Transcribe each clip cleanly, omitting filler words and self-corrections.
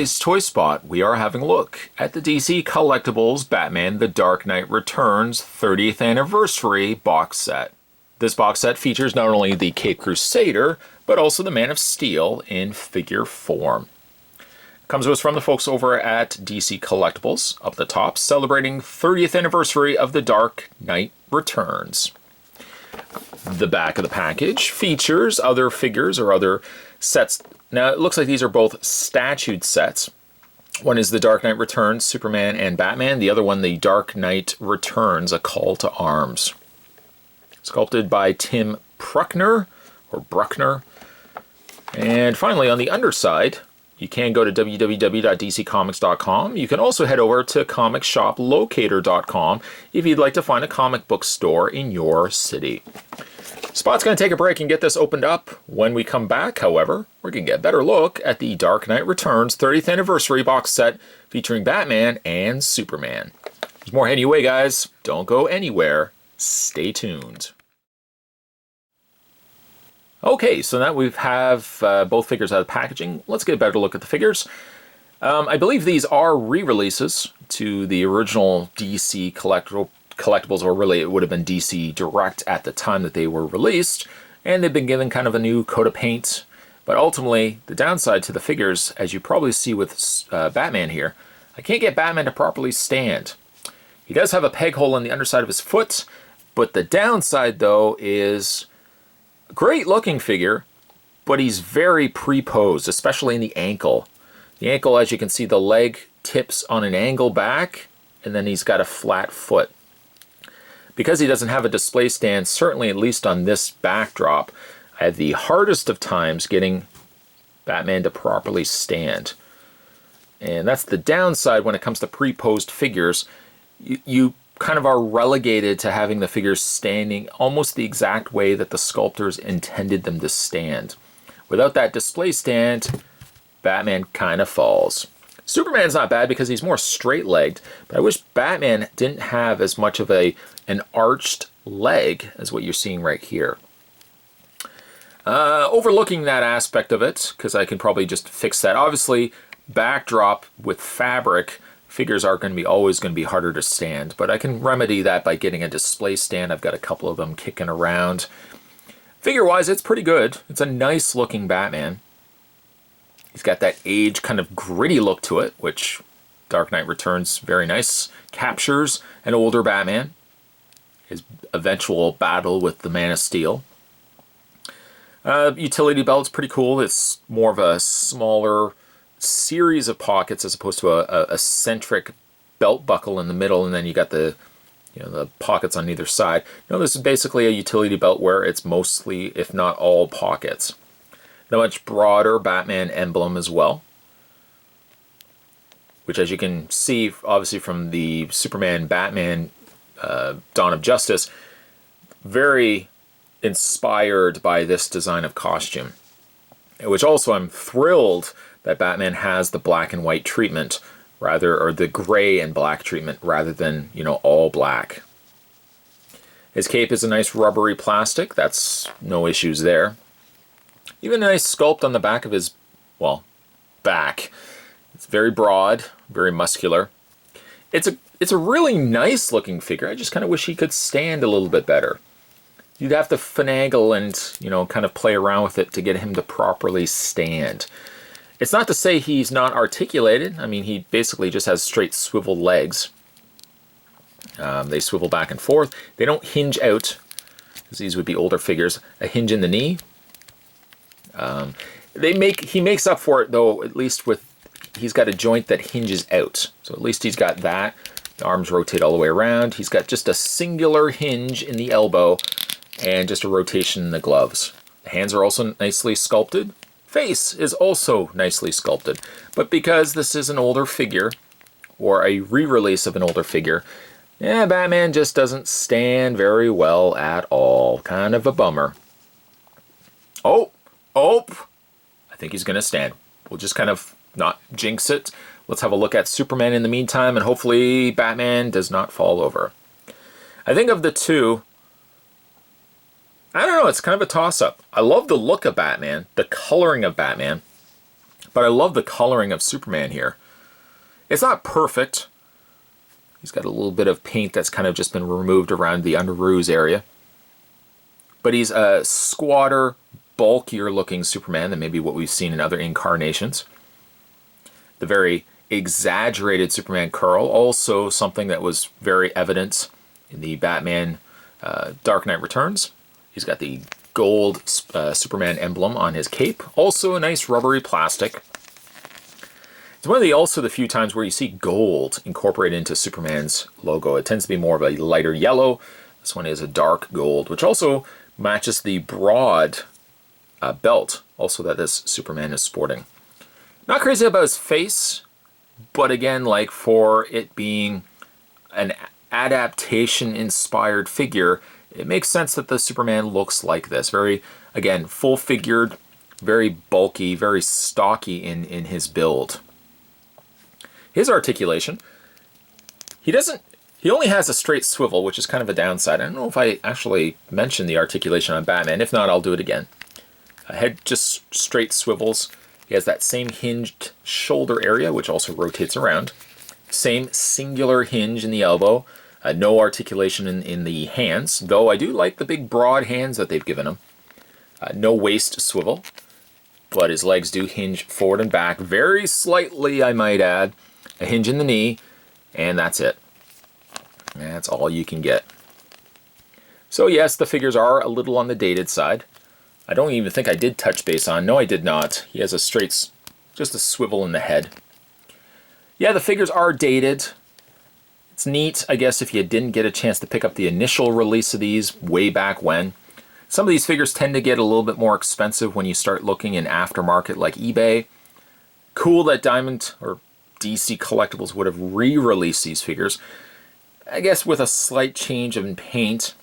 today's Toy Spot, we are having a look at the DC Collectibles Batman The Dark Knight Returns 30th Anniversary box set. This box set features not only the Caped Crusader, but also the Man of Steel in figure form. Comes to us from the folks over at DC Collectibles, up the top, celebrating 30th anniversary of The Dark Knight Returns. The back of the package features other figures or other sets. Now, it looks like these are both statued sets. One is The Dark Knight Returns, Superman and Batman. The other one, The Dark Knight Returns, A Call to Arms. Sculpted by Tim Bruckner, or Bruckner. And finally, on the underside, you can go to www.dccomics.com. You can also head over to comicshoplocator.com if you'd like to find a comic book store in your city. Spot's going to take a break and get this opened up. When we come back, however, we're going to get a better look at the Dark Knight Returns 30th Anniversary box set featuring Batman and Superman. There's more heading your way, guys. Don't go anywhere. Stay tuned. Okay, so now we have both figures out of the packaging. Let's get a better look at the figures. I believe these are re-releases to the original DC Collectibles, or really it would have been DC Direct at the time that they were released, and they've been given kind of a new coat of paint. But ultimately, the downside to the figures, as you probably see with Batman here, I can't get Batman to properly stand. He does have a peg hole in the underside of his foot, but the downside, though, is a great looking figure, but he's very pre-posed, especially in the ankle. The ankle, as you can see, the leg tips on an angle back, and then he's got a flat foot. Because he doesn't have a display stand, certainly at least on this backdrop, I had the hardest of times getting Batman to properly stand. And that's the downside when it comes to pre-posed figures. You kind of are relegated to having the figures standing almost the exact way that the sculptors intended them to stand. Without that display stand, Batman kind of falls. Superman's not bad because he's more straight-legged, but I wish Batman didn't have as much of an arched leg as what you're seeing right here. Overlooking that aspect of it, because I can probably just fix that. Obviously, backdrop with fabric, figures are always going to be harder to stand, but I can remedy that by getting a display stand. I've got a couple of them kicking around. Figure-wise, it's pretty good. It's a nice-looking Batman. He's got that age kind of gritty look to it, which Dark Knight Returns very nice. Captures an older Batman. His eventual battle with the Man of Steel. Utility belt's pretty cool. It's more of a smaller series of pockets as opposed to a centric belt buckle in the middle, and then you got the pockets on either side. No, this is basically a utility belt where it's mostly, if not all, pockets. The much broader Batman emblem as well, which, as you can see, obviously from the Superman Batman Dawn of Justice, very inspired by this design of costume. Which also, I'm thrilled that Batman has the black and white treatment, or the gray and black treatment, rather than, all black. His cape is a nice rubbery plastic. That's no issues there. Even a nice sculpt on the back of his, back. It's very broad, very muscular. It's a really nice looking figure. I just kind of wish he could stand a little bit better. You'd have to finagle and, kind of play around with it to get him to properly stand. It's not to say he's not articulated. I mean, he basically just has straight swivel legs. They swivel back and forth. They don't hinge out, because these would be older figures. A hinge in the knee. He makes up for it, though, at least he's got a joint that hinges out. So at least he's got that. The arms rotate all the way around. He's got just a singular hinge in the elbow and just a rotation in the gloves. The hands are also nicely sculpted. Face is also nicely sculpted. But because this is an older figure, or a re-release of an older figure, Batman just doesn't stand very well at all. Kind of a bummer. Oh! I think he's going to stand. We'll just kind of not jinx it. Let's have a look at Superman in the meantime, and hopefully Batman does not fall over. I think of the two, I don't know, it's kind of a toss-up. I love the look of Batman, the coloring of Batman. But I love the coloring of Superman here. It's not perfect. He's got a little bit of paint that's kind of just been removed around the underoos area. But he's a squatter, bulkier looking Superman than maybe what we've seen in other incarnations. The very exaggerated Superman curl, also something that was very evident in the Batman Dark Knight Returns. He's got the gold Superman emblem on his cape. Also a nice rubbery plastic. It's one of the few times where you see gold incorporated into Superman's logo. It tends to be more of a lighter yellow. This one is a dark gold, which also matches the broad belt also that this Superman is sporting. Not crazy about his face, but again, like for it being an adaptation-inspired figure, it makes sense that the Superman looks like this. Very, again, full-figured, very bulky, very stocky in his build. His articulation, he only has a straight swivel, which is kind of a downside. I don't know if I actually mentioned the articulation on Batman. If not, I'll do it again. Head just straight swivels. He has that same hinged shoulder area, which also rotates around. Same singular hinge in the elbow. No articulation in the hands, though I do like the big broad hands that they've given him. No waist swivel, but his legs do hinge forward and back very slightly, I might add. A hinge in the knee, and that's it. That's all you can get. So yes, the figures are a little on the dated side. I don't even think I did touch base on. No, I did not. He has a straight, just a swivel in the head. Yeah, the figures are dated. It's neat, I guess, if you didn't get a chance to pick up the initial release of these way back when. Some of these figures tend to get a little bit more expensive when you start looking in aftermarket like eBay. Cool that Diamond or DC Collectibles would have re-released these figures. I guess with a slight change in paint.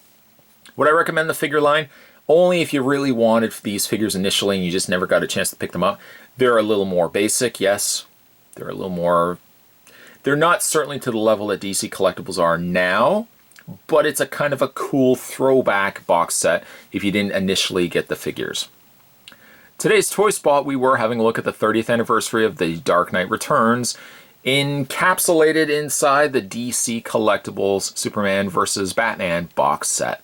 Would I recommend the figure line? Only if you really wanted these figures initially and you just never got a chance to pick them up. They're a little more basic, yes. They're a little more... They're not certainly to the level that DC Collectibles are now, but it's a kind of a cool throwback box set if you didn't initially get the figures. Today's Toy Spot, we were having a look at the 30th anniversary of the Dark Knight Returns, encapsulated inside the DC Collectibles Superman vs. Batman box set.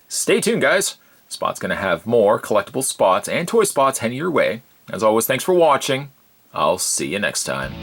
Stay tuned, guys. Spot's going to have more collectible spots and toy spots heading your way. As always, thanks for watching. I'll see you next time.